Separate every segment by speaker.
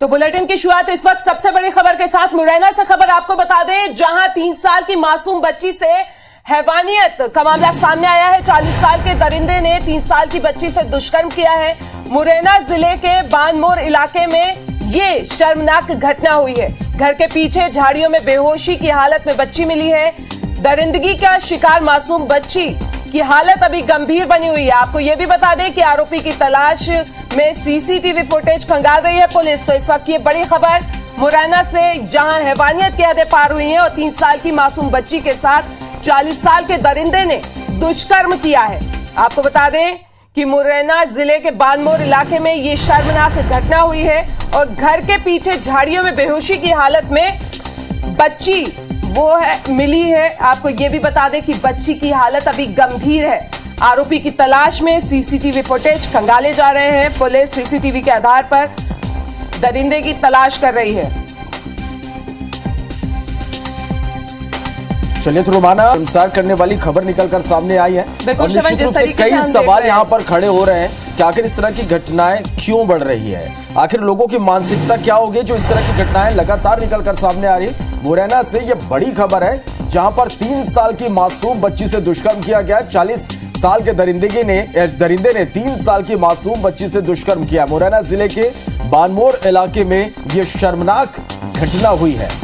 Speaker 1: तो बुलेटिन की शुरुआत इस वक्त सबसे बड़ी खबर के साथ मुरैना से खबर आपको बता दें, जहां 3 साल की मासूम बच्ची से हैवानियत का मामला सामने आया है। 40 साल के दरिंदे ने 3 साल की बच्ची से दुष्कर्म किया है। मुरैना जिले के बानमोर इलाके में ये शर्मनाक घटना हुई है। घर के पीछे झाड़ियों में बेहोशी की हालत में बच्ची मिली है। दरिंदगी का शिकार मासूम बच्ची की हालत अभी गंभीर बनी हुई है। आपको यह भी बता दें कि आरोपी की तलाश में सीसीटीवी फुटेज खंगाल रही है पुलिस। तो इस वक्त ये बड़ी खबर मुरैना से, जहां हैवानियत की हदें पार हुई हैं और 3 साल की मासूम बच्ची के साथ 40 साल के दरिंदे ने दुष्कर्म किया है। आपको बता दें कि मुरैना जिले के बानमोर इलाके में ये शर्मनाक घटना हुई है और घर के पीछे झाड़ियों में बेहोशी की हालत में बच्ची मिली है। आपको ये भी बता दें कि बच्ची की हालत अभी गंभीर है। आरोपी की तलाश में सीसीटीवी फुटेज खंगाले जा रहे हैं। पुलिस सीसीटीवी के आधार पर दरिंदे की तलाश कर रही है।
Speaker 2: चलिए, तो रोमाना इंतजार करने वाली खबर निकलकर सामने आई है और निश्चित रूप से कई सवाल यहाँ पर खड़े हो रहे हैं कि आखिर इस तरह की घटनाएं क्यों बढ़ रही है। आखिर लोगों की मानसिकता क्या होगी जो इस तरह की घटनाएं लगातार निकलकर सामने आ रही है। मुरैना से ये बड़ी खबर है, जहां पर 3 साल की मासूम बच्ची से दुष्कर्म किया गया। 40 साल के दरिंदे ने 3 साल की मासूम बच्ची से दुष्कर्म किया। मुरैना जिले के बानमोर इलाके में यह शर्मनाक घटना हुई है।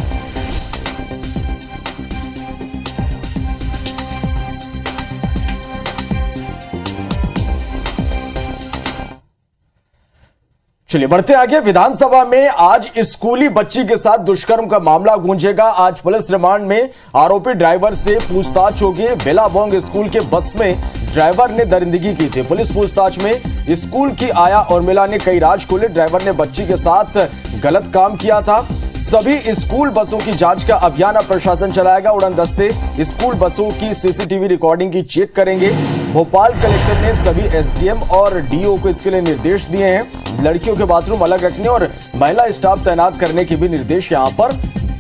Speaker 2: चलिए बढ़ते आगे। विधानसभा में आज स्कूली बच्ची के साथ दुष्कर्म का मामला गूंजेगा। आज पुलिस रिमांड में आरोपी ड्राइवर से पूछताछ होगी। बेलाबोंग स्कूल के बस में ड्राइवर ने दरिंदगी की थी। पुलिस पूछताछ में स्कूल की आया उर्मिला ने कई राज खोले। ड्राइवर ने बच्ची के साथ गलत काम किया था। सभी स्कूल बसों की जांच का अभियान अब प्रशासन चलाएगा। उड़न दस्ते स्कूल बसों की सीसीटीवी रिकॉर्डिंग की चेक करेंगे। भोपाल कलेक्टर ने सभी एसडीएम और डीओ को इसके लिए निर्देश दिए हैं। लड़कियों के बाथरूम अलग रखने और महिला स्टाफ तैनात करने के भी निर्देश यहां पर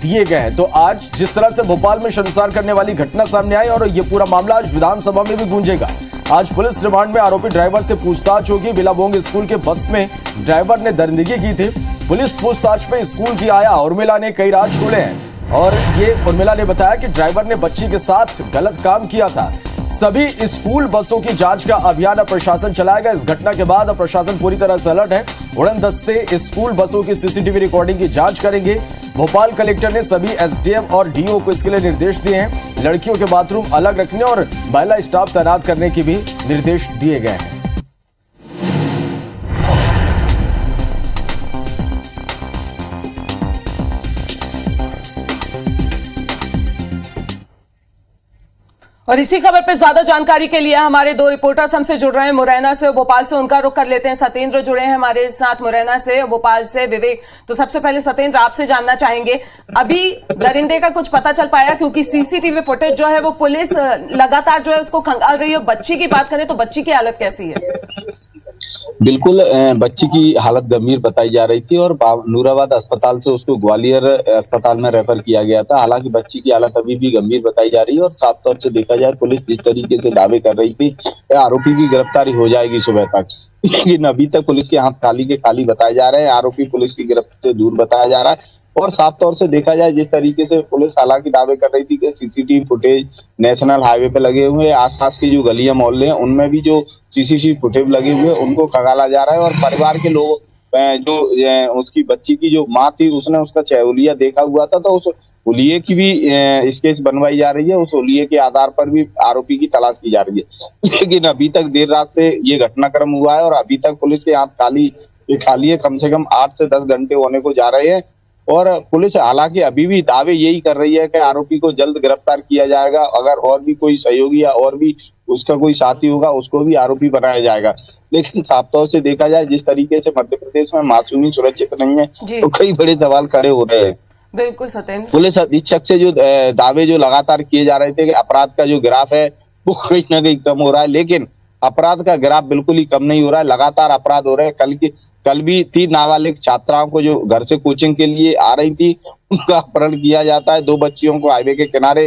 Speaker 2: दिए गए हैं। तो आज जिस तरह से भोपाल में शर्मसार करने वाली घटना सामने आई और यह पूरा मामला आज विधानसभा में भी गूंजेगा। आज पुलिस रिमांड में आरोपी ड्राइवर से पूछताछ होगी। बिलाबोंग स्कूल के बस में ड्राइवर ने दरिंदगी की थी। पुलिस पूछताछ में स्कूल की आया उर्मिला ने कई राज खोले हैं और ये उर्मिला ने बताया कि ड्राइवर ने बच्ची के साथ गलत काम किया था। सभी स्कूल बसों की जांच का अभियान अब प्रशासन चलाएगा। इस घटना के बाद अब प्रशासन पूरी तरह से अलर्ट है। उड़न दस्ते स्कूल बसों की सीसीटीवी रिकॉर्डिंग की जांच करेंगे। भोपाल कलेक्टर ने सभी एसडीएम और डीओ को इसके लिए निर्देश दिए हैं। लड़कियों के बाथरूम अलग रखने और महिला स्टाफ तैनात करने के भी निर्देश दिए गए हैं।
Speaker 1: और इसी खबर पे ज्यादा जानकारी के लिए हमारे 2 रिपोर्टर्स हमसे जुड़ रहे हैं, मुरैना से और भोपाल से। उनका रुख कर लेते हैं। सत्येंद्र जुड़े हैं हमारे साथ मुरैना से और भोपाल से विवेक। तो सबसे पहले सत्येंद्र, आपसे जानना चाहेंगे, अभी दरिंदे का कुछ पता चल पाया? क्योंकि सीसीटीवी फुटेज जो है वो पुलिस लगातार जो है उसको खंगाल रही है। बच्ची की बात करें तो बच्ची की हालत कैसी है?
Speaker 3: बिल्कुल, बच्ची की हालत गंभीर बताई जा रही थी और नूराबाद अस्पताल से उसको ग्वालियर अस्पताल में रेफर किया गया था। हालांकि बच्ची की हालत अभी भी गंभीर बताई जा रही है और साफ तौर से देखा जाए, पुलिस जिस तरीके से दावे कर रही थी आरोपी की गिरफ्तारी हो जाएगी सुबह तक, लेकिन अभी तक पुलिस के हाथ खाली के खाली बताए जा रहे हैं। आरोपी पुलिस की गिरफ्त से दूर बताया जा रहा है और साफ तौर से देखा जाए, जिस तरीके से पुलिस हालांकि दावे कर रही थी कि सीसीटीवी फुटेज नेशनल हाईवे पे लगे हुए हैं, आसपास की जो गलियां मोहल्ले हैं उनमें भी जो सीसीटीवी फुटेज लगे हुए हैं उनको खंगाला जा रहा है। और परिवार के लोग जो उसकी बच्ची की जो माँ थी उसने उसका छहुलिया देखा हुआ था, तो उस हुलिये की भी स्केच बनवाई जा रही है। उस हुलिये के आधार पर भी आरोपी की तलाश की जा रही है। लेकिन अभी तक देर रात से ये घटनाक्रम हुआ है और अभी तक पुलिस के हाथ खाली है। कम से कम 8 से 10 घंटे होने को जा रहे हैं और पुलिस हालांकि अभी भी दावे यही कर रही है कि आरोपी को जल्द गिरफ्तार किया जाएगा। अगर और भी कोई सहयोगी या और भी उसका कोई साथी होगा उसको भी आरोपी बनाया जाएगा। लेकिन साफ तौर से देखा जाए, जिस तरीके से मध्य प्रदेश में मासूमी सुरक्षित नहीं है तो कई बड़े सवाल खड़े हो रहे हैं।
Speaker 1: बिल्कुल सत्येंद्र,
Speaker 3: पुलिस अधीक्षक से जो दावे जो लगातार किए जा रहे थे कि अपराध का जो ग्राफ है वो कहीं ना कहीं कम हो रहा है, लेकिन अपराध का ग्राफ बिल्कुल ही कम नहीं हो रहा है। लगातार अपराध हो रहे हैं। कल भी 3 नाबालिग छात्राओं को जो घर से कोचिंग के लिए आ रही थी उनका अपहरण किया जाता है। 2 बच्चियों को हाईवे के किनारे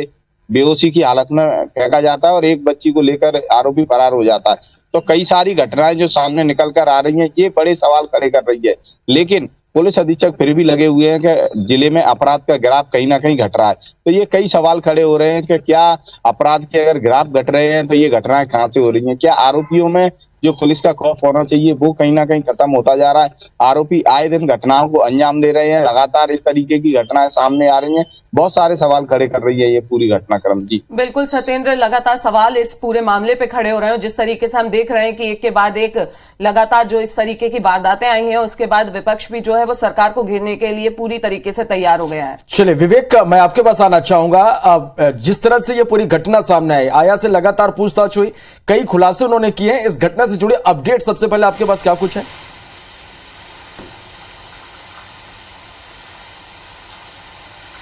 Speaker 3: बेहोशी की हालत में फेंका जाता है और एक बच्ची को लेकर आरोपी फरार हो जाता है। तो कई सारी घटनाएं जो सामने निकल कर आ रही हैं, ये बड़े सवाल खड़े कर रही है। लेकिन पुलिस अधीक्षक फिर भी लगे हुए हैं कि जिले में अपराध का ग्राफ कहीं ना कहीं घट रहा है। तो ये कई सवाल खड़े हो रहे हैं कि क्या अपराध के अगर ग्राफ घट रहे हैं तो ये घटनाएं कहाँ से हो रही हैं? क्या आरोपियों में जो पुलिस का खौफ होना चाहिए वो कहीं ना कहीं खत्म होता जा रहा है? आरोपी आए दिन घटनाओं को अंजाम दे रहे हैं, लगातार इस तरीके की घटनाएं सामने आ रही हैं। बहुत सारे सवाल खड़े कर रही है ये पूरी घटनाक्रम। जी
Speaker 1: बिल्कुल सत्येंद्र, लगातार सवाल इस पूरे मामले पे खड़े हो रहे हैं। जिस तरीके से हम देख रहे हैं कि एक के बाद एक लगातार जो इस तरीके की वारदातें आई हैं, उसके बाद विपक्ष भी जो है वो सरकार को घेरने के लिए पूरी तरीके से तैयार हो गया है।
Speaker 2: चलिए विवेक, मैं आपके पास आना चाहूंगा। जिस तरह से ये पूरी घटना सामने आई, आया से लगातार पूछताछ हुई, कई खुलासे उन्होंने किए हैं। इस घटना से जुड़े अपडेट सबसे पहले आपके पास क्या कुछ है?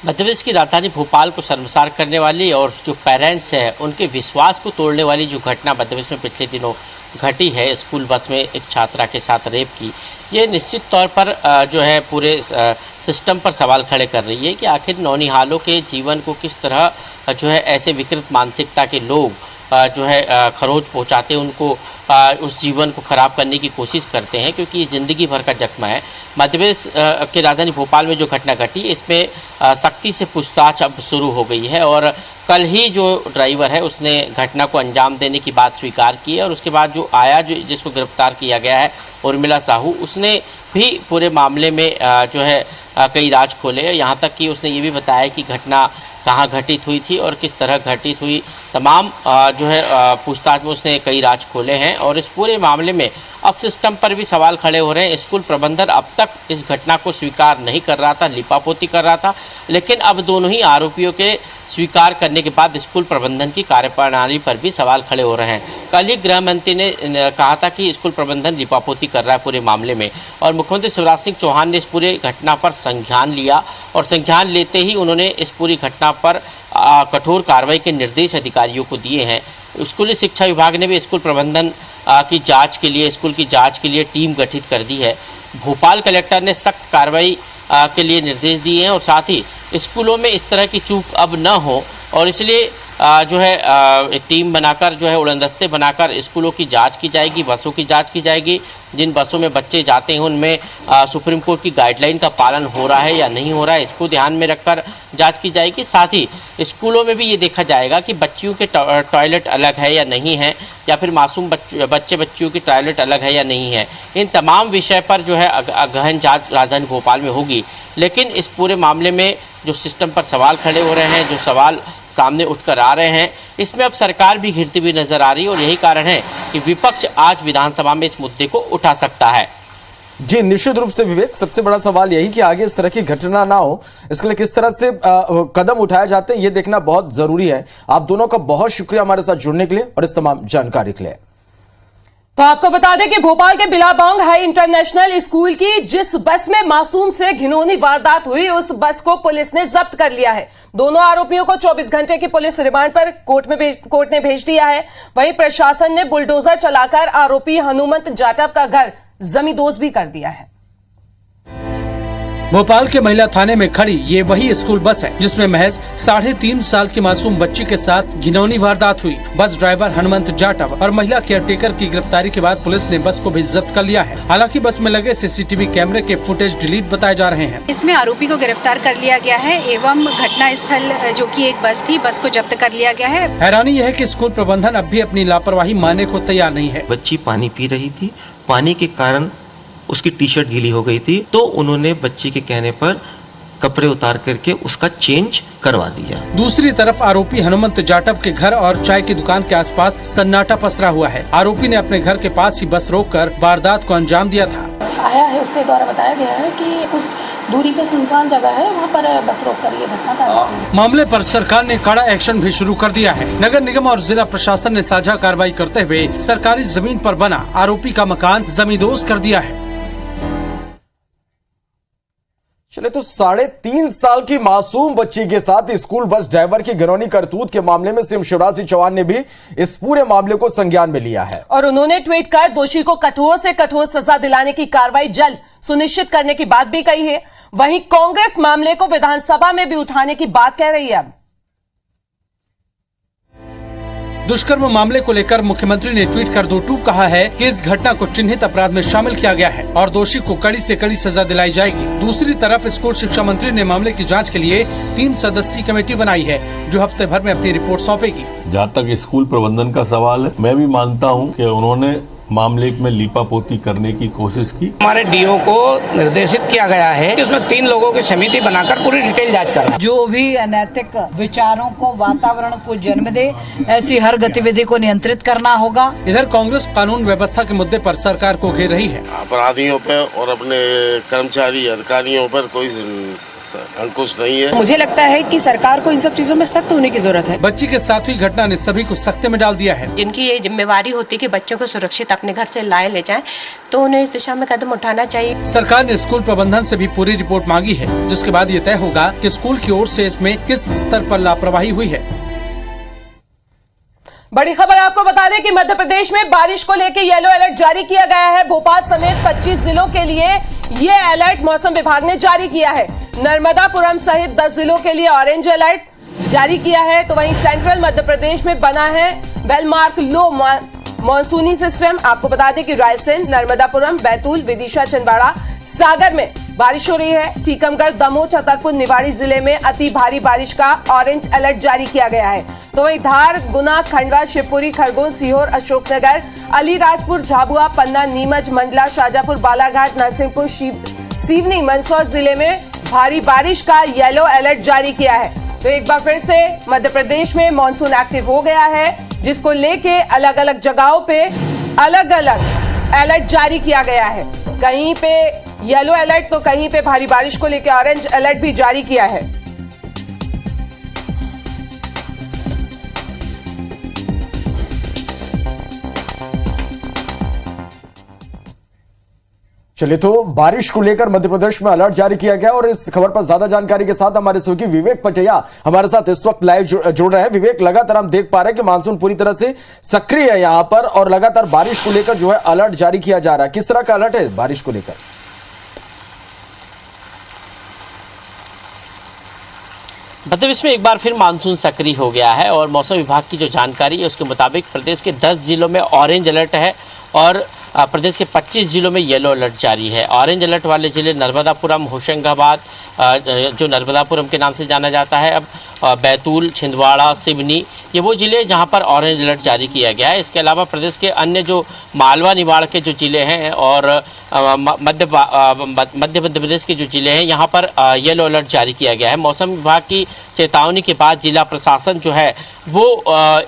Speaker 4: मध्य प्रदेश की राजधानी भोपाल को शर्मसार करने वाली और जो पेरेंट्स हैं उनके विश्वास को तोड़ने वाली जो घटना मध्य प्रदेश में पिछले दिनों घटी है, स्कूल बस में एक छात्रा के साथ रेप की, ये निश्चित तौर पर जो है पूरे सिस्टम पर सवाल खड़े कर रही है कि आखिर नौनिहालों के जीवन को किस तरह जो है ऐसे विकृत मानसिकता के लोग जो है खरोच पहुंचाते, उनको उस जीवन को ख़राब करने की कोशिश करते हैं, क्योंकि ये ज़िंदगी भर का जख्म है। मध्य प्रदेश के राजधानी भोपाल में जो घटना घटी, इसमें सख्ती से पूछताछ अब शुरू हो गई है और कल ही जो ड्राइवर है उसने घटना को अंजाम देने की बात स्वीकार की है और उसके बाद जो आया जिसको गिरफ्तार किया गया है उर्मिला साहू, उसने भी पूरे मामले में जो है कई राज खोले। यहाँ तक कि उसने ये भी बताया कि घटना कहाँ घटित हुई थी और किस तरह घटित हुई। तमाम जो है पूछताछ में उसने कई राज खोले हैं और इस पूरे मामले में अब सिस्टम पर भी सवाल खड़े हो रहे हैं। स्कूल प्रबंधन अब तक इस घटना को स्वीकार नहीं कर रहा था, लिपापोती कर रहा था, लेकिन अब दोनों ही आरोपियों के स्वीकार करने के बाद स्कूल प्रबंधन की कार्यप्रणाली पर भी सवाल खड़े हो रहे हैं। कल ही गृह मंत्री ने कहा था कि स्कूल प्रबंधन लिपापोती कर रहा है पूरे मामले में, और मुख्यमंत्री शिवराज सिंह चौहान ने इस पूरे घटना पर संज्ञान लिया और संज्ञान लेते ही उन्होंने इस पूरी घटना पर कठोर कार्रवाई के निर्देश अधिकारियों को दिए हैं। स्कूली शिक्षा विभाग ने भी स्कूल प्रबंधन की जांच के लिए, स्कूल की जांच के लिए टीम गठित कर दी है। भोपाल कलेक्टर ने सख्त कार्रवाई के लिए निर्देश दिए हैं और साथ ही स्कूलों में इस तरह की चूक अब न हो, और इसलिए जो है टीम बनाकर जो है उड़नदस्ते बनाकर स्कूलों की जांच की जाएगी, बसों की जांच की जाएगी। जिन बसों में बच्चे जाते हैं उनमें सुप्रीम कोर्ट की गाइडलाइन का पालन हो रहा है या नहीं हो रहा है, इसको ध्यान में रखकर जांच की जाएगी। साथ ही स्कूलों में भी ये देखा जाएगा कि बच्चियों के टॉयलेट अलग है या नहीं है, या फिर मासूम बच्चियों की टॉयलेट अलग है या नहीं है। इन तमाम विषय पर जो है गहन जाँच राजधानी भोपाल में होगी। लेकिन इस पूरे मामले में जो सिस्टम पर सवाल खड़े हो रहे हैं, जो सवाल सामने उठकर आ रहे हैं, इसमें अब सरकार भी घिरती हुई नजर आ रही है और यही कारण है कि विपक्ष आज विधानसभा में इस मुद्दे को उठा सकता है।
Speaker 2: जी निश्चित रूप से विवेक, सबसे बड़ा सवाल यही कि आगे इस तरह की घटना ना हो, इसके लिए किस तरह से कदम उठाए जाते हैं ये देखना बहुत जरूरी है। आप दोनों का बहुत शुक्रिया हमारे साथ जुड़ने के लिए और इस तमाम जानकारी के लिए।
Speaker 1: तो आपको बता दें कि भोपाल के बिलाबोंग हाई इंटरनेशनल स्कूल की जिस बस में मासूम से घिनौनी वारदात हुई, उस बस को पुलिस ने जब्त कर लिया है। दोनों आरोपियों को 24 घंटे की पुलिस रिमांड पर कोर्ट ने भेज दिया है। वहीं प्रशासन ने बुलडोजर चलाकर आरोपी हनुमंत जाटव का घर जमींदोज भी कर दिया है।
Speaker 5: भोपाल के महिला थाने में खड़ी ये वही स्कूल बस है जिसमें महज 3.5 साल की मासूम बच्ची के साथ घिनौनी वारदात हुई। बस ड्राइवर हनुमंत जाटव और महिला केयरटेकर की गिरफ्तारी के बाद पुलिस ने बस को भी जब्त कर लिया है। हालांकि बस में लगे सीसीटीवी कैमरे के फुटेज डिलीट बताए जा रहे हैं।
Speaker 6: इसमें आरोपी को गिरफ्तार कर लिया गया है एवं घटना स्थल जो कि एक बस थी, बस को जब्त कर लिया गया है।
Speaker 5: हैरानी यह है कि स्कूल प्रबंधन अब भी अपनी लापरवाही मानने को तैयार नहीं है।
Speaker 7: बच्ची पानी पी रही थी, पानी के कारण उसकी टी शर्ट गीली हो गई थी, तो उन्होंने बच्ची के कहने पर कपड़े उतार करके उसका चेंज करवा दिया।
Speaker 5: दूसरी तरफ आरोपी हनुमंत जाटव के घर और चाय की दुकान के आसपास सन्नाटा पसरा हुआ है। आरोपी ने अपने घर के पास ही बस रोककर वारदात को अंजाम दिया था।
Speaker 8: आया है, उसके द्वारा बताया गया है कि कुछ दूरी पे सुनसान जगह है, वहाँ पर बस रोककर ये घटना कर।
Speaker 5: मामले पर सरकार ने कड़ा एक्शन भी शुरू कर दिया है। नगर निगम और जिला प्रशासन ने साझा कार्रवाई करते हुए सरकारी जमीन पर बना आरोपी का मकान जमींदोज कर दिया है।
Speaker 2: चले तो 3.5 साल की मासूम बच्ची के साथ स्कूल बस ड्राइवर की घिनौनी करतूत के मामले में सीएम शिवराज सिंह चौहान ने भी इस पूरे मामले को संज्ञान में लिया है
Speaker 1: और उन्होंने ट्वीट कर दोषी को कठोर से कठोर सजा दिलाने की कार्रवाई जल्द सुनिश्चित करने की बात भी कही है। वहीं कांग्रेस मामले को विधानसभा में भी उठाने की बात कह रही है।
Speaker 5: दुष्कर्म मामले को लेकर मुख्यमंत्री ने ट्वीट कर 2 टूक कहा है कि इस घटना को चिन्हित अपराध में शामिल किया गया है और दोषी को कड़ी से कड़ी सजा दिलाई जाएगी। दूसरी तरफ स्कूल शिक्षा मंत्री ने मामले की जांच के लिए 3 सदस्यीय कमेटी बनाई है जो हफ्ते भर में अपनी रिपोर्ट सौंपेगी।
Speaker 9: जहाँ तक स्कूल प्रबंधन का सवाल है, मैं भी मानता हूँ कि उन्होंने मामले में लीपापोती करने की कोशिश की।
Speaker 10: हमारे डीओ को निर्देशित किया गया है कि उसमें 3 लोगों की समिति बनाकर पूरी डिटेल जांच करना।
Speaker 11: जो भी अनैतिक विचारों को, वातावरण को जन्म दे, ऐसी हर गतिविधि को नियंत्रित करना होगा।
Speaker 5: इधर कांग्रेस कानून व्यवस्था के मुद्दे पर सरकार को घेर रही है।
Speaker 12: अपराधियों पर और अपने कर्मचारी अधिकारियों पर कोई अंकुश नहीं है।
Speaker 8: मुझे लगता है कि सरकार को इन सब चीजों में सख्त होने की जरूरत है।
Speaker 5: बच्ची के साथ हुई घटना ने सभी को सख्ते में डाल दिया है।
Speaker 8: जिनकी ये जिम्मेवारी होती है कि बच्चों को सुरक्षित अपने घर से लाए ले जाएं, तो उन्हें इस दिशा में कदम उठाना चाहिए।
Speaker 5: सरकार ने स्कूल प्रबंधन से भी पूरी रिपोर्ट मांगी है, जिसके बाद ये तय होगा कि स्कूल की ओर से इसमें किस स्तर पर लापरवाही हुई है।
Speaker 1: बड़ी खबर आपको बता दें कि मध्य प्रदेश में बारिश को लेकर येलो अलर्ट जारी किया गया है। भोपाल समेत 25 जिलों के लिए ये अलर्ट मौसम विभाग ने जारी किया है। नर्मदापुरम सहित 10 जिलों के लिए ऑरेंज अलर्ट जारी किया है। तो वहीं सेंट्रल मध्य प्रदेश में बना है वेलमार्क लो मानसूनी सिस्टम। आपको बता दें कि रायसेन, नर्मदापुरम, बैतूल, विदिशा, छिंदवाड़ा, सागर में बारिश हो रही है। टीकमगढ़, दमोह, छतरपुर, निवाड़ी जिले में अति भारी बारिश का ऑरेंज अलर्ट जारी किया गया है। तो वहीं धार, गुना, खंडवा, शिवपुरी, खरगोन, सीहोर, अशोकनगर, अलीराजपुर, झाबुआ, पन्ना, नीमच, मंडला, शाजापुर, बालाघाट, नरसिंहपुर, सिवनी, मंदसौर जिले में भारी बारिश का येलो अलर्ट जारी किया है। तो एक बार फिर से मध्य प्रदेश में मानसून एक्टिव हो गया है, जिसको लेके अलग अलग जगहों पे अलग अलग अलर्ट जारी किया गया है। कहीं पे येलो अलर्ट तो कहीं पे भारी बारिश को लेकर ऑरेंज अलर्ट भी जारी किया है।
Speaker 2: चलिए, तो बारिश को लेकर मध्य प्रदेश में अलर्ट जारी किया गया और इस खबर पर ज्यादा जानकारी के साथ हमारे सहयोगी विवेक पटिया हमारे साथ इस वक्त लाइव जुड़ रहे हैं। विवेक, लगातार हम देख पा रहे हैं कि मानसून पूरी तरह से सक्रिय है यहां पर और लगातार बारिश को लेकर जो है अलर्ट जारी किया जा रहा है। किस तरह का अलर्ट है बारिश को लेकर?
Speaker 4: मध्य प्रदेश में एक बार फिर मानसून सक्रिय हो गया है और मौसम विभाग की जो जानकारी है उसके मुताबिक प्रदेश के 10 जिलों में ऑरेंज अलर्ट है और प्रदेश के 25 जिलों में येलो अलर्ट जारी है। ऑरेंज अलर्ट वाले जिले नर्मदापुरम, होशंगाबाद, जो नर्मदापुरम के नाम से जाना जाता है, अब बैतूल, छिंदवाड़ा, सिवनी, ये वो जिले जहां पर ऑरेंज अलर्ट जारी किया गया है। इसके अलावा प्रदेश के अन्य जो मालवा निवाड़ के जो जिले हैं और मध्य प्रदेश के जो जिले हैं यहाँ पर येलो अलर्ट जारी किया गया है। मौसम विभाग की चेतावनी के बाद जिला प्रशासन जो है वो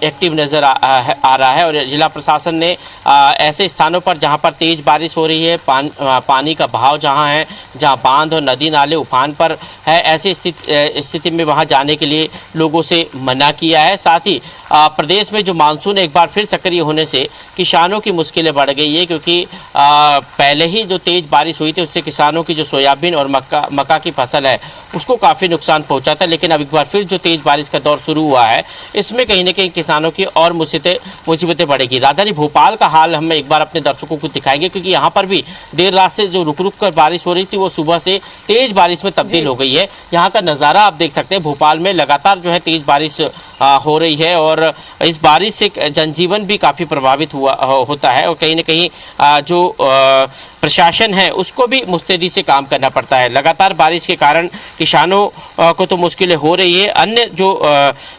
Speaker 4: एक्टिव नज़र आ रहा है और जिला प्रशासन ने ऐसे स्थानों पर जहां पर तेज़ बारिश हो रही है, पानी का बहाव जहां है, जहां बांध और नदी नाले उफान पर है, ऐसी स्थिति में वहां जाने के लिए लोगों से मना किया है। साथ ही प्रदेश में जो मानसून एक बार फिर सक्रिय होने से किसानों की मुश्किलें बढ़ गई है, क्योंकि पहले ही जो तेज़ बारिश हुई थी उससे किसानों की जो सोयाबीन और मक्का की फसल है उसको काफ़ी नुकसान पहुंचा था। लेकिन अब एक बार फिर जो तेज़ बारिश का दौर शुरू हुआ है इसमें कहीं ना कहीं किसानों की और मुसीबतें बढ़ेगी। राजधानी भोपाल का हाल हम एक बार अपने दर्शकों को दिखाएंगे, क्योंकि यहाँ पर भी देर रात से जो रुक रुक कर बारिश हो रही थी वो सुबह से तेज़ बारिश में तब्दील हो गई है। यहाँ का नज़ारा आप देख सकते हैं, भोपाल में लगातार जो है तेज़ बारिश हो रही है और इस बारिश से जनजीवन भी काफ़ी प्रभावित होता है और कहीं ना कहीं जो प्रशासन है उसको भी मुस्तैदी से काम करना पड़ता है। लगातार बारिश के कारण किसानों को तो मुश्किलें हो रही है, अन्य जो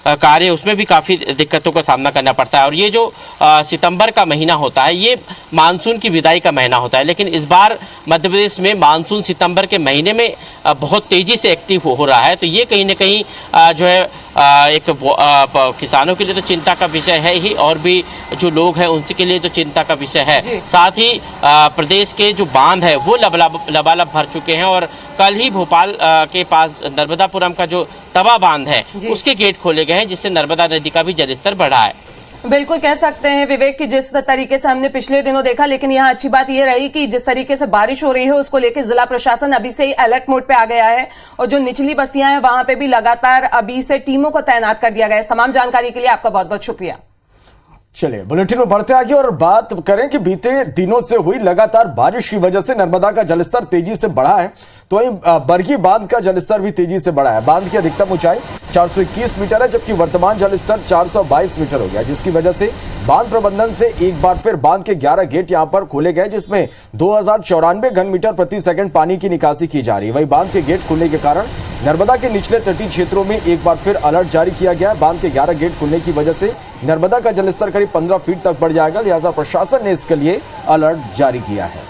Speaker 4: कार्य उसमें भी काफ़ी दिक्कतों का सामना करना पड़ता है। और ये जो सितंबर का महीना होता है ये मानसून की विदाई का महीना होता है, लेकिन इस बार मध्य प्रदेश में मानसून सितंबर के महीने में बहुत तेज़ी से एक्टिव हो रहा है। तो ये कहीं ना कहीं जो है एक किसानों के लिए तो चिंता का विषय है ही और भी जो लोग हैं उनके लिए तो चिंता का विषय है। साथ ही प्रदेश के जो बांध है वो लबालब भर चुके हैं और कल ही भोपाल के पास नर्मदापुरम का जो तवा बांध है उसके गेट खोले गए हैं, जिससे नर्मदा नदी का भी जलस्तर बढ़ा है।
Speaker 1: बिल्कुल कह सकते हैं विवेक कि जिस तरीके से हमने पिछले दिनों देखा, लेकिन यहाँ अच्छी बात यह रही कि जिस तरीके से बारिश हो रही है उसको लेकर जिला प्रशासन अभी से ही अलर्ट मोड पे आ गया है और जो निचली बस्तियां हैं वहां पे भी लगातार अभी से टीमों को तैनात कर दिया गया है। तमाम जानकारी के लिए आपका बहुत बहुत शुक्रिया।
Speaker 2: चलिए बुलेटिन में बढ़ते आगे और बात करें कि बीते दिनों से हुई लगातार बारिश की वजह से नर्मदा का जलस्तर तेजी से बढ़ा है, तो वहीं बरगी बांध का जलस्तर भी तेजी से बढ़ा है। बांध की अधिकतम ऊंचाई 421 मीटर है, जबकि वर्तमान जलस्तर 422 मीटर हो गया, जिसकी वजह से बांध प्रबंधन से एक बार फिर बांध के 11 गेट यहां पर खोले गए, जिसमें 2094 घन मीटर प्रति सेकंड पानी की निकासी की जा रही है। वहीं बांध के गेट खुलने के कारण नर्मदा के निचले तटीय क्षेत्रों में एक बार फिर अलर्ट जारी किया गया है। बांध के 11 गेट खुलने की वजह से नर्मदा का जलस्तर करीब 15 फीट तक बढ़ जाएगा, लिहाजा प्रशासन ने इसके लिए अलर्ट जारी किया है।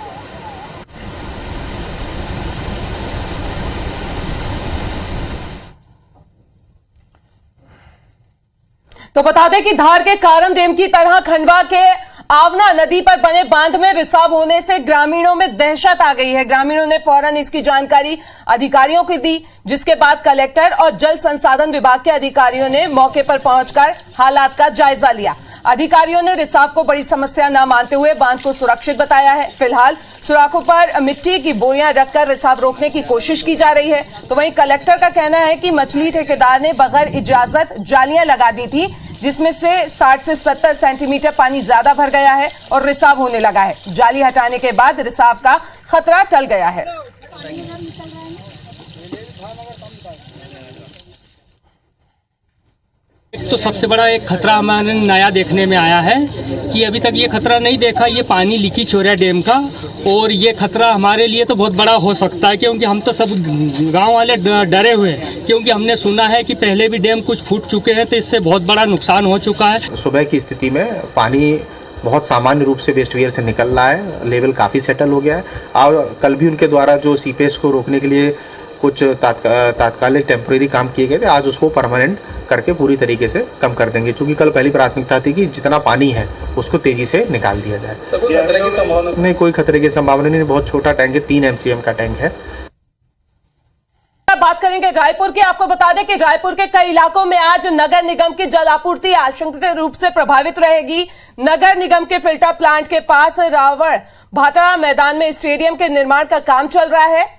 Speaker 1: तो बता दें कि धार के कारण डैम की तरह खंडवा के आवना नदी पर बने बांध में रिसाव होने से ग्रामीणों में दहशत आ गई है। ग्रामीणों ने फौरन इसकी जानकारी अधिकारियों को दी, जिसके बाद कलेक्टर और जल संसाधन विभाग के अधिकारियों ने मौके पर पहुंचकर हालात का जायजा लिया। अधिकारियों ने रिसाव को बड़ी समस्या न मानते हुए बांध को सुरक्षित बताया है। फिलहाल सुराखों पर मिट्टी की बोरियां रखकर रिसाव रोकने की कोशिश की जा रही है। तो वहीं कलेक्टर का कहना है कि मछली ठेकेदार ने बगैर इजाजत जालियां लगा दी थी, जिसमें से 60 से 70 सेंटीमीटर पानी ज्यादा भर गया है और रिसाव होने लगा है। जाली हटाने के बाद रिसाव का खतरा टल गया है।
Speaker 13: तो सबसे बड़ा एक खतरा हमारे नया देखने में आया है कि अभी तक ये खतरा नहीं देखा, ये पानी लीकेज हो रहा है डैम का, और ये खतरा हमारे लिए तो बहुत बड़ा हो सकता है, क्योंकि हम तो सब गांव वाले डरे हुए हैं, क्योंकि हमने सुना है कि पहले भी डैम कुछ फूट चुके हैं, तो इससे बहुत बड़ा नुकसान हो चुका है।
Speaker 14: सुबह की स्थिति में पानी बहुत सामान्य रूप से वेस्ट वियर से निकल रहा है, लेवल काफ़ी सेटल हो गया है। और कल भी उनके द्वारा जो सीपेज को रोकने के लिए कुछ तात्कालिक टेम्परेरी काम किए गए थे, आज उसको परमानेंट करके पूरी तरीके से कम कर देंगे, क्योंकि कल पहली प्राथमिकता थी कि जितना पानी है उसको तेजी से निकाल दिया जाए। नहीं, कोई खतरे की संभावना नहीं, बहुत छोटा टैंक है, 3 MCM का टैंक है।
Speaker 1: बात करेंगे रायपुर की। आपको बता दें कि रायपुर के कई इलाकों में आज नगर निगम की जल आपूर्ति आशंकित रूप से प्रभावित रहेगी। नगर निगम के फिल्टर प्लांट के पास रावण भाटा मैदान में स्टेडियम के निर्माण का काम चल रहा है,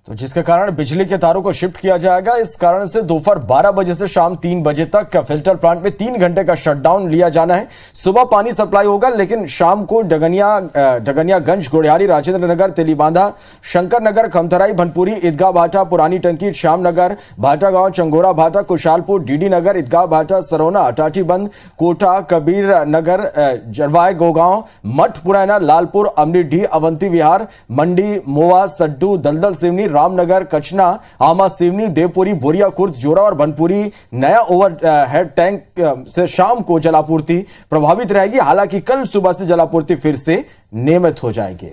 Speaker 2: तो जिसके कारण बिजली के तारों को शिफ्ट किया जाएगा। इस कारण से दोपहर 12 बजे से शाम 3 बजे तक फिल्टर प्लांट में 3 घंटे का शटडाउन लिया जाना है। सुबह पानी सप्लाई होगा, लेकिन शाम को डगनियागंज, गोड़ियारी, राजेंद्र नगर, तेलीबांधा, शंकर नगर, खमथराई, भनपुरी, ईदगाह भाटा, पुरानी टंकी, श्याम नगर, भाटा गांव, चंगोरा भाटा, कुशालपुर, डीडी नगर, ईदगाह भाटा, सरोना, टाटीबंद, कोटा, कबीर नगर, जरवाय, गोगांव, मठ पुरैना, लालपुर, अमरीडीह, अवंती विहार, मंडी, मोवा, सड्डू, दलदल सिवनी, रामनगर, कचना, आमा सिवनी, देवपुरी, बोरिया खुर्द, जोरा और बनपुरी नया ओवर हेड टैंक से शाम को जलापूर्ति प्रभावित रहेगी। हालांकि कल सुबह से जलापूर्ति फिर से नियमित हो जाएगी।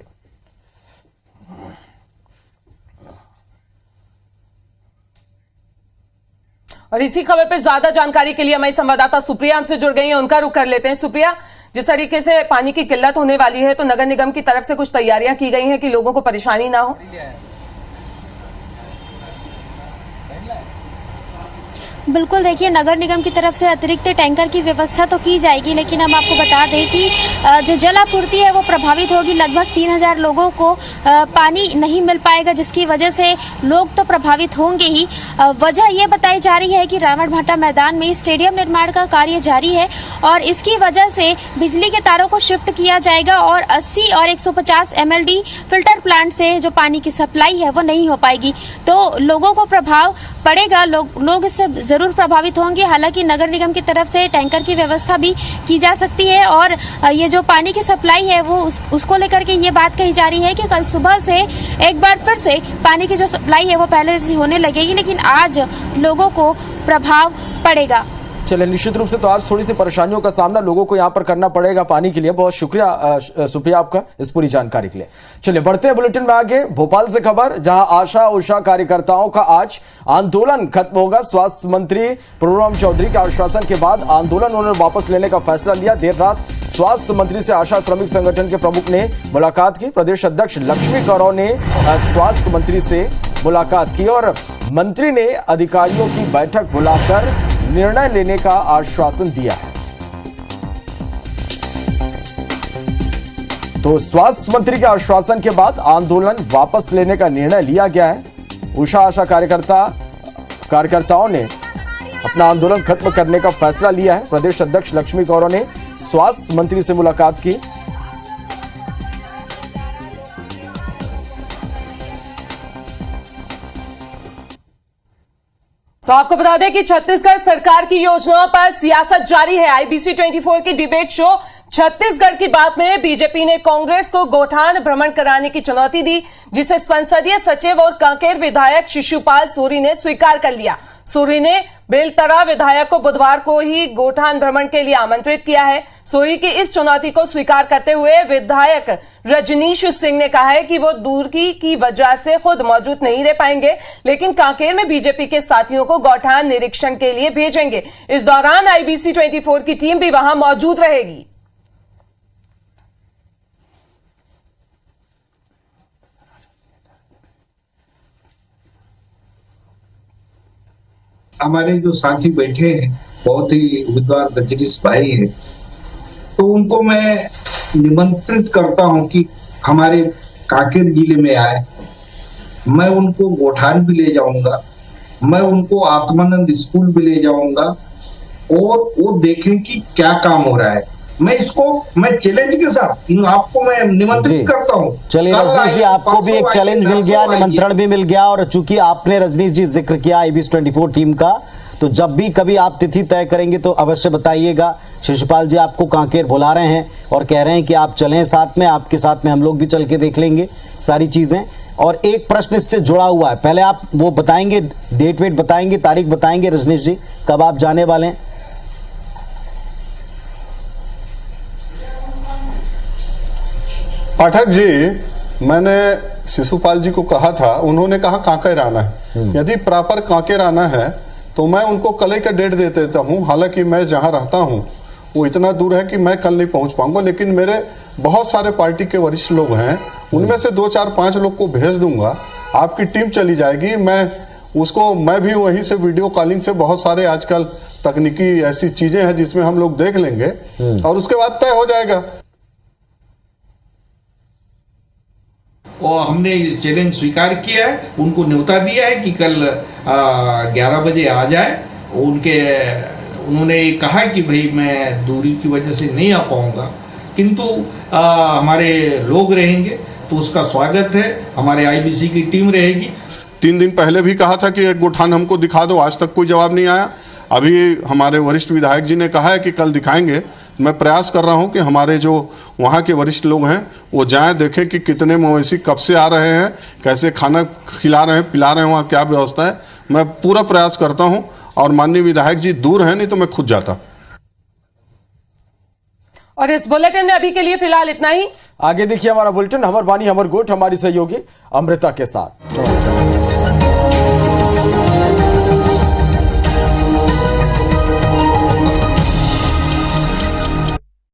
Speaker 1: और इसी खबर पर ज्यादा जानकारी के लिए हमारी संवाददाता सुप्रिया हमसे जुड़ गई हैं, उनका रुख कर लेते हैं। सुप्रिया, जिस तरीके से पानी की किल्लत होने वाली है, तो नगर निगम की तरफ से कुछ तैयारियां की गई हैं कि लोगों को परेशानी ना हो?
Speaker 15: बिल्कुल, देखिए नगर निगम की तरफ से अतिरिक्त टैंकर की व्यवस्था तो की जाएगी, लेकिन हम आपको बता दें कि जो जल आपूर्ति है वो प्रभावित होगी। लगभग 3000 लोगों को पानी नहीं मिल पाएगा, जिसकी वजह से लोग तो प्रभावित होंगे ही। वजह ये बताई जा रही है कि रावण भाटा मैदान में स्टेडियम निर्माण का कार्य जारी है और इसकी वजह से बिजली के तारों को शिफ्ट किया जाएगा और 80 और 150 MLD फिल्टर प्लांट से जो पानी की सप्लाई है वो नहीं हो पाएगी, तो लोगों को प्रभाव पड़ेगा, लोग इससे जरूर प्रभावित होंगे। हालांकि नगर निगम की तरफ से टैंकर की व्यवस्था भी की जा सकती है और ये जो पानी की सप्लाई है वो उसको लेकर के ये बात कही जा रही है कि कल सुबह से एक बार फिर से पानी की जो सप्लाई है वो पहले से होने लगेगी, लेकिन आज लोगों को प्रभाव पड़ेगा।
Speaker 2: चलिए, निश्चित रूप से तो आज थोड़ी सी परेशानियों का सामना लोगों को यहां पर करना पड़ेगा पानी के लिए। बहुत शुक्रिया सुप्रिया आपका इस पूरी जानकारी के लिए। चलिए बढ़ते हैं बुलेटिन में आगे। भोपाल से खबर, जहां आशा उषा कार्यकर्ताओं का आज आंदोलन खत्म होगा। स्वास्थ्य मंत्री प्रभुराम चौधरी के आश्वासन के बाद आंदोलन उन्होंने वापस लेने का फैसला लिया। देर रात स्वास्थ्य मंत्री से आशा श्रमिक संगठन के प्रमुख ने मुलाकात की। प्रदेश अध्यक्ष लक्ष्मी कौरव ने स्वास्थ्य मंत्री से मुलाकात की और मंत्री ने अधिकारियों की बैठक बुलाकर निर्णय लेने का आश्वासन दिया है। तो स्वास्थ्य मंत्री के आश्वासन के बाद आंदोलन वापस लेने का निर्णय लिया गया है। उषा आशा कार्यकर्ताओं ने अपना आंदोलन खत्म करने का फैसला लिया है। प्रदेश अध्यक्ष लक्ष्मी गौड़ ने स्वास्थ्य मंत्री से मुलाकात की।
Speaker 1: तो आपको बता दें कि छत्तीसगढ़ सरकार की योजनाओं पर सियासत जारी है। IBC 24 की डिबेट शो छत्तीसगढ़ की बात में बीजेपी ने कांग्रेस को गोठान भ्रमण कराने की चुनौती दी, जिसे संसदीय सचिव और कांकेर विधायक शिशुपाल सोरी ने स्वीकार कर लिया। सोरी ने बेलतरा विधायक को बुधवार को ही गोठान भ्रमण के लिए आमंत्रित किया है। सोरी की इस चुनौती को स्वीकार करते हुए विधायक रजनीश सिंह ने कहा है कि वो दूरी की वजह से खुद मौजूद नहीं रह पाएंगे, लेकिन कांकेर में बीजेपी के साथियों को गौठान निरीक्षण के लिए भेजेंगे। इस दौरान IBC 24 की टीम भी वहां मौजूद रहेगी।
Speaker 16: हमारे जो साथी बैठे हैं बहुत ही विद्वान रजनीश भाई है, तो उनको मैं निमंत्रित करता हूं कि हमारे कांकेर जिले में आए। मैं उनको गोठान भी ले जाऊंगा, मैं उनको आत्मानंद स्कूल भी ले जाऊंगा और वो देखें कि क्या काम हो रहा है। मैं चैलेंज के साथ आपको मैं निमंत्रित करता हूं।
Speaker 17: चलिए रजनीश जी, आपको भी एक चैलेंज मिल गया, निमंत्रण भी मिल गया, और चूंकि आपने रजनीश जी जिक्र किया IBC 24 टीम का, तो जब भी कभी आप तिथि तय करेंगे तो अवश्य बताइएगा। शिशुपाल जी आपको कांकेर बुला रहे हैं और कह रहे हैं कि आप चलें साथ में, आपके साथ में हम लोग भी चल के देख लेंगे सारी चीजें। और एक प्रश्न इससे जुड़ा हुआ है, पहले आप वो बताएंगे, डेट वेट बताएंगे, तारीख बताएंगे रजनीश जी, कब आप जाने वाले हैं?
Speaker 18: पाठक जी, मैंने शिशुपाल जी को कहा था, उन्होंने कहा कांकेर आना है। यदि प्रॉपर कांकेर आना है तो मैं उनको कल का डेट दे देता हूं। हालांकि मैं जहां रहता हूं वो इतना दूर है कि मैं कल नहीं पहुंच पाऊंगा, लेकिन मेरे बहुत सारे पार्टी के वरिष्ठ लोग हैं, उनमें से 2 4 5 लोग को भेज दूंगा। आपकी टीम चली जाएगी, मैं भी वहीं से वीडियो कॉलिंग से बहुत सारे आजकल तकनीकी ऐसी चीजें हैं जिसमें हम लोग देख लेंगे और उसके बाद तय हो जाएगा।
Speaker 16: और हमने चैलेंज स्वीकार किया है, उनको न्योता दिया है कि कल 11 बजे आ जाए। उन्होंने कहा कि भाई मैं दूरी की वजह से नहीं आ पाऊंगा, किंतु हमारे लोग रहेंगे तो उसका स्वागत है। हमारे IBC की टीम रहेगी।
Speaker 18: 3 दिन पहले भी कहा था कि एक गोठान हमको दिखा दो, आज तक कोई जवाब नहीं आया। अभी हमारे वरिष्ठ विधायक जी ने कहा है कि कल दिखाएंगे। मैं प्रयास कर रहा हूं कि हमारे जो वहां के वरिष्ठ लोग हैं वो जाएं, देखें कि कितने मवेशी कब से आ रहे हैं, कैसे खाना खिला रहे हैं, पिला रहे हैं, वहाँ क्या व्यवस्था है। मैं पूरा प्रयास करता हूं और माननीय विधायक जी दूर हैं, नहीं तो मैं खुद जाता।
Speaker 1: और इस बुलेटिन में अभी के लिए फिलहाल इतना ही।
Speaker 2: आगे देखिए हमारा बुलेटिन हमर बानी हमर गोठ हमारी सहयोगी अमृता के साथ। नमस्कार।